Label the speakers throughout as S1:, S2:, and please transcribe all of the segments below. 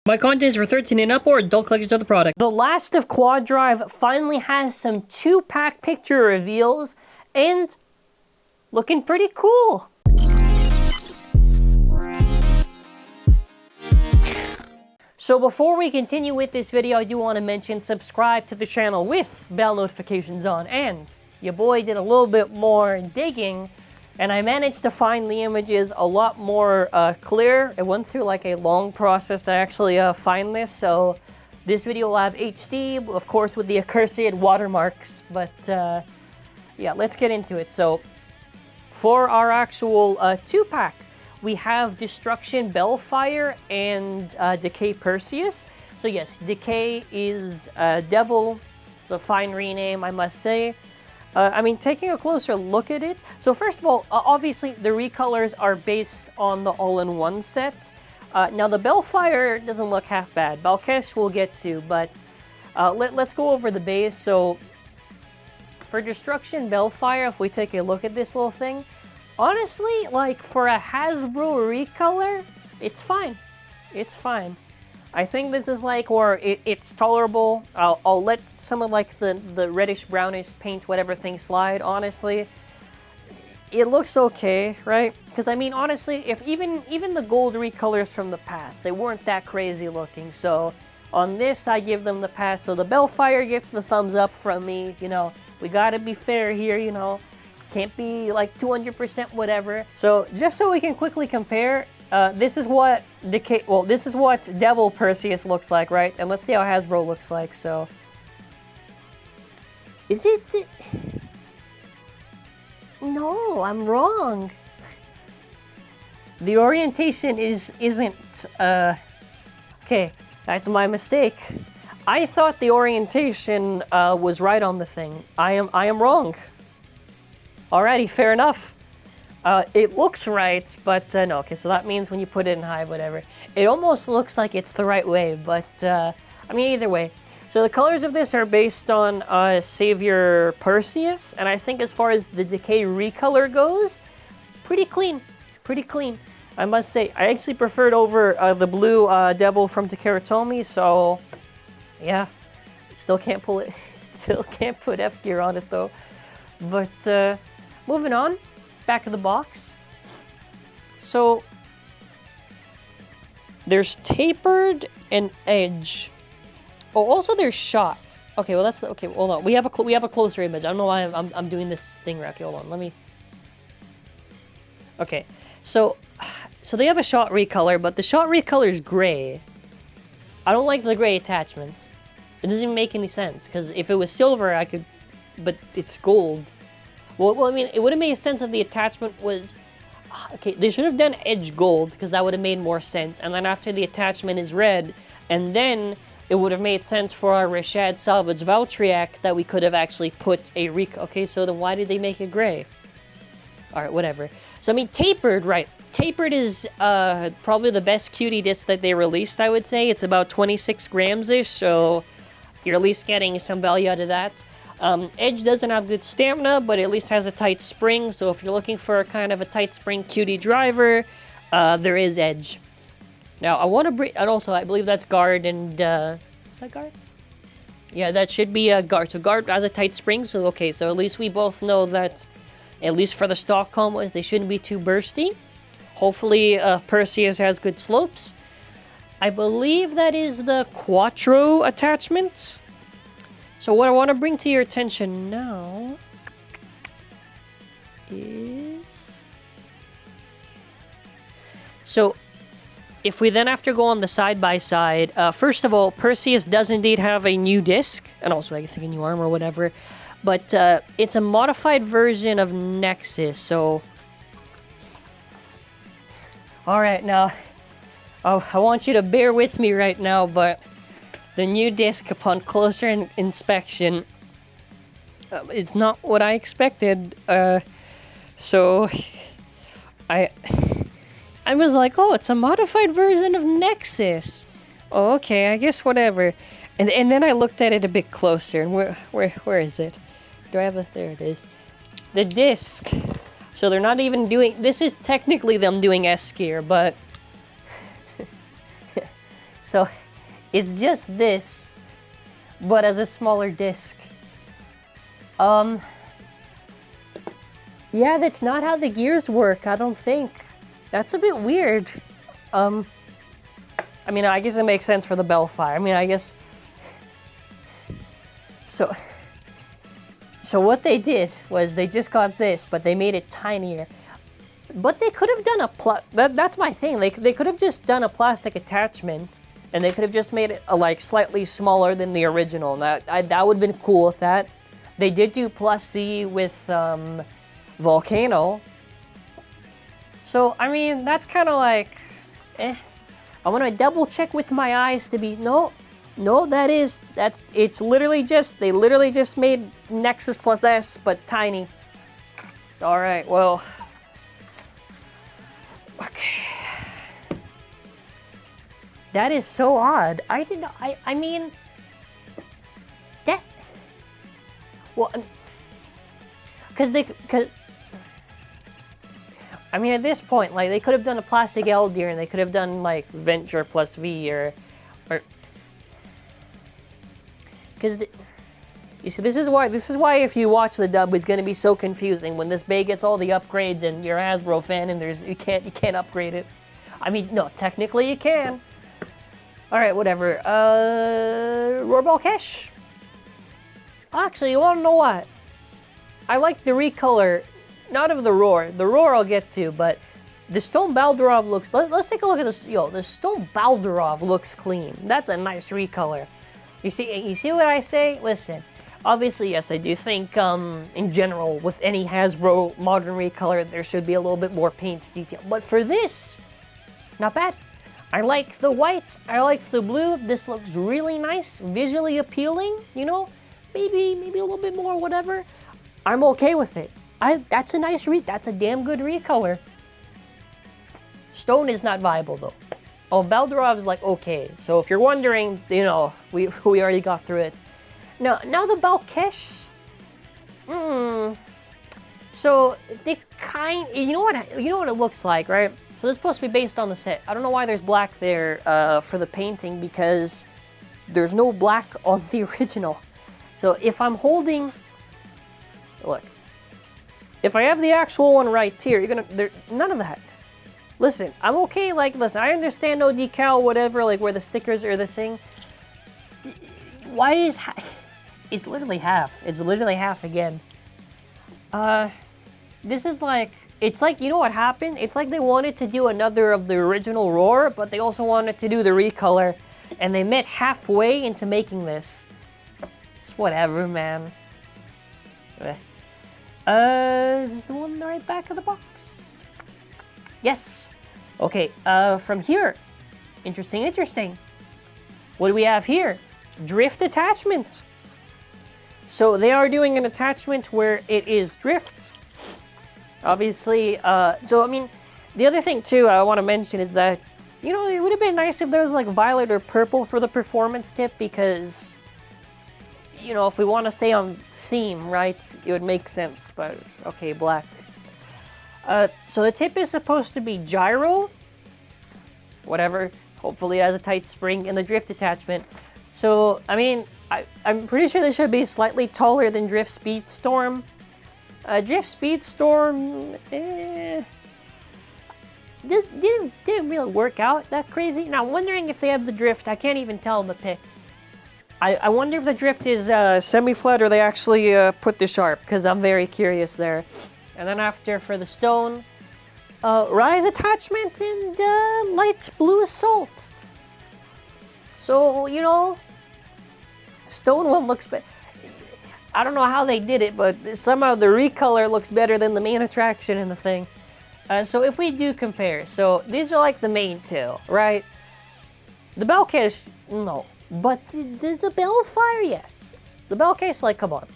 S1: My content is for 13 and up or adult collectors of the product. The last of Quad Drive finally has some 2-pack picture reveals and looking pretty cool. So before we continue with this video, I do want to mention subscribe to the channel with bell notifications on, and your boy did a little bit more digging and I managed to find the images a lot more clear. It went through like a long process to actually find this, so this video will have HD, of course with the accursed watermarks, but yeah, let's get into it. So for our actual 2-pack, we have Destruction Bellfire and DECAY Perseus. So yes, DECAY is Devil. It's a fine rename, I must say. I mean, taking a closer look at it, so first of all, obviously the recolors are based on the all-in-one set. Now the Bellfire doesn't look half bad. Balkesh we'll get to, but let's go over the base. So for Destruction Bellfire, if we take a look at this little thing, honestly, like for a Hasbro recolor, it's fine. It's fine. I think this is like, or it's tolerable. I'll let some of like the reddish brownish paint whatever thing slide. Honestly, it looks okay, right? Because I mean, honestly, if even the gold recolors from the past, they weren't that crazy looking. So on this, I give them the pass. So the Bellfire gets the thumbs up from me. You know, we gotta be fair here. You know, can't be like 200% whatever. So just so we can quickly compare. This is what DECAY, well, this is what Devil Perseus looks like, right? And let's see how Hasbro looks like, so. Is it No, I'm wrong. The orientation isn't, okay, that's my mistake. I thought the orientation, was right on the thing. I am wrong. Alrighty, fair enough. It looks right, but no. Okay, so that means when you put it in high, whatever. It almost looks like it's the right way, but I mean, either way. So the colors of this are based on Savior Perseus, and I think as far as the DECAY recolor goes, pretty clean. Pretty clean, I must say. I actually preferred over the blue Devil from TAKARA TOMY, so yeah. Still can't pull it. Still can't put F gear on it though. But moving on. Back of the box. So there's tapered and edge. Oh, also there's shot. Okay, well that's okay. Hold on, we have a closer image. I don't know why I'm doing this thing right. Okay, hold on. Let me. Okay, so they have a shot recolor, but the shot recolor is gray. I don't like the gray attachments. It doesn't even make any sense because if it was silver, I could, but it's gold. Well, I mean, it would have made sense if the attachment was... Okay, they should have done edge gold, because that would have made more sense. And then after the attachment is red, and then it would have made sense for our Rashad Salvage Valtryek that we could have actually put a Okay, so then why did they make it gray? Alright, whatever. So, I mean, tapered, right. Tapered is probably the best cutie disc that they released, I would say. It's about 26 grams-ish, so you're at least getting some value out of that. Edge doesn't have good stamina, but at least has a tight spring, so if you're looking for a kind of a tight spring cutie driver, there is Edge. Now, I want to bring, and also, I believe that's guard and, is that guard? Yeah, that should be a guard. So guard has a tight spring, so okay, so at least we both know that, at least for the stock combos, they shouldn't be too bursty. Hopefully, Perseus has good slopes. I believe that is the Quattro attachment. So what I want to bring to your attention now is... So, if we then have to go on the side-by-side, first of all, Perseus does indeed have a new disc, and also I think a new arm or whatever, but it's a modified version of Nexus, so... Alright, now, I want you to bear with me right now, but... The new disc, upon closer inspection, it's not what I expected. So I was like, oh, it's a modified version of Nexus. Oh, okay, I guess whatever. And then I looked at it a bit closer. And where is it? Do I have a? There it is. The disc. So they're not even doing. This is technically them doing S gear, but So it's just this, but as a smaller disc. Yeah, that's not how the gears work, I don't think. That's a bit weird. I mean, I guess it makes sense for the Bellfire. I mean, I guess... So what they did was they just got this, but they made it tinier. But they could have done that's my thing. They could have just done a plastic attachment, and they could have just made it like slightly smaller than the original. That would have been cool with that. They did do plus C with Volcano. So I mean, that's kind of like, eh. I want to double check with my eyes to be no, it's literally just they literally just made Nexus plus S but tiny. All right, well. Okay. That is so odd. I mean, that, well, I mean, at this point, like, they could have done a plastic L deer, and they could have done, like, Venture plus V, or because, you see, this is why if you watch the dub, it's going to be so confusing when this bay gets all the upgrades and you're a Hasbro fan and you can't upgrade it. I mean, no, technically you can. All right, whatever. Roar Balkesh. Actually, you want to know what? I like the recolor, not of the Roar. The Roar I'll get to, but the Stone Balderov looks... Let's take a look at this. Yo, the Stone Balderov looks clean. That's a nice recolor. You see what I say? Listen, obviously, yes, I do think, in general, with any Hasbro modern recolor, there should be a little bit more paint detail. But for this, not bad. I like the white, I like the blue. This looks really nice, visually appealing, you know? Maybe a little bit more, whatever. I'm okay with it. That's a nice that's a damn good recolor. Stone is not viable, though. Oh, Balderov is like, okay. So if you're wondering, you know, we already got through it. Now the Balkesh. So they you know what it looks like, right? So this is supposed to be based on the set. I don't know why there's black there for the painting, because there's no black on the original. So if I'm holding, look, if I have the actual one right here, none of that. Listen, I'm okay, like, listen, I understand no decal, whatever, like, where the stickers are the thing. Why is it's literally half. It's literally half again. This is like, it's like, you know what happened? It's like they wanted to do another of the original Roar, but they also wanted to do the recolor, and they met halfway into making this. It's whatever, man. Is this the one in the right back of the box? Yes. Okay, from here. Interesting. What do we have here? Drift attachment. So they are doing an attachment where it is drift. Obviously, so I mean, the other thing too I want to mention is that, you know, it would have been nice if there was like violet or purple for the performance tip, because, you know, if we want to stay on theme, right, it would make sense, but okay, black. So the tip is supposed to be gyro, whatever, hopefully it has a tight spring, and the drift attachment. So, I mean, I'm pretty sure this should be slightly taller than Drift Speedstorm. Drift Speedstorm, didn't really work out that crazy. Now, I'm wondering if they have the drift. I can't even tell in the pic. I wonder if the drift is semi-flat or they actually put the sharp, because I'm very curious there. And then after, for the stone, Rise attachment and light blue salt. So, you know, stone one looks better. I don't know how they did it, but somehow the recolor looks better than the main attraction in the thing. So if we do compare, so these are like the main two, right? The Balkesh, no. But the Bellfire, yes. The Balkesh, like, come on.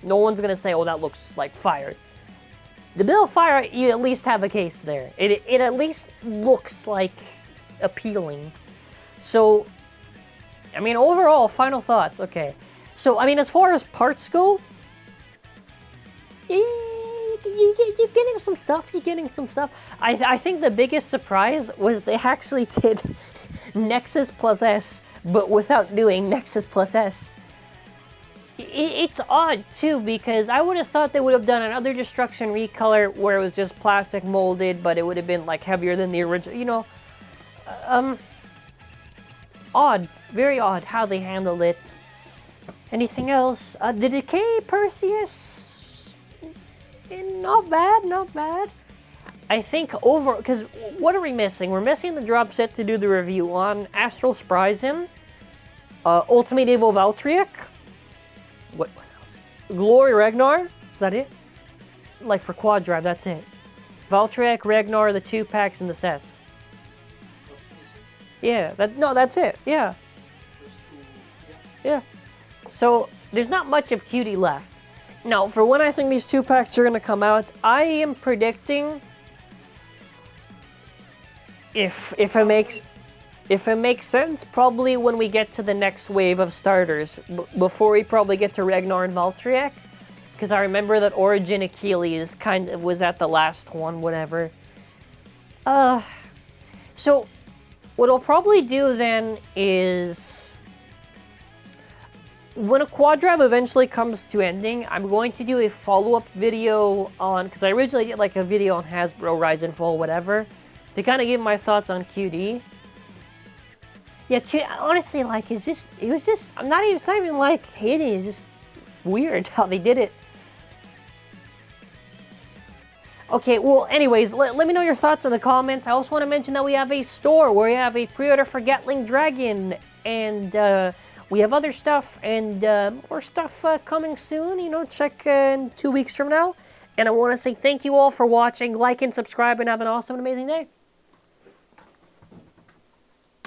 S1: No one's gonna say, oh, that looks like fire. The Bellfire, you at least have a case there. It at least looks like appealing. So, I mean, overall, final thoughts, okay. So, I mean, as far as parts go, you're getting some stuff, I think the biggest surprise was they actually did Nexus plus S, but without doing Nexus plus S. It's odd, too, because I would have thought they would have done another Destruction recolor where it was just plastic molded, but it would have been, like, heavier than the original, you know. Odd. Very odd how they handled it. Anything else? The Decay Perseus? Not bad, not bad. I think over... Because what are we missing? We're missing the drop set to do the review on. Astral Spryzen. Ultimate Evil Valtryek. What else? Glory Ragnar. Is that it? Like for quad drive, that's it. Valtryek, Ragnar, the 2-packs, and the sets. Yeah, that's it. Yeah. Yeah. So, there's not much of Cutie left. Now, for when I think these 2-packs are going to come out, I am predicting... If it makes sense, probably when we get to the next wave of starters. Before we probably get to Ragnar and Valtryek. Because I remember that Origin Achilles kind of was at the last one, whatever. So... What I'll probably do then is, when a quad drive eventually comes to ending, I'm going to do a follow-up video on, because I originally did like a video on Hasbro, Rise and Fall, whatever, to kind of give my thoughts on QD. Yeah, honestly, like, it was just, it's not even like hating, it's just weird how they did it. Okay, well, anyways, let me know your thoughts in the comments. I also want to mention that we have a store where we have a pre-order for Gatling Dragon, and we have other stuff, and more stuff coming soon, you know, check in 2 weeks from now. And I want to say thank you all for watching, like and subscribe, and have an awesome and amazing day.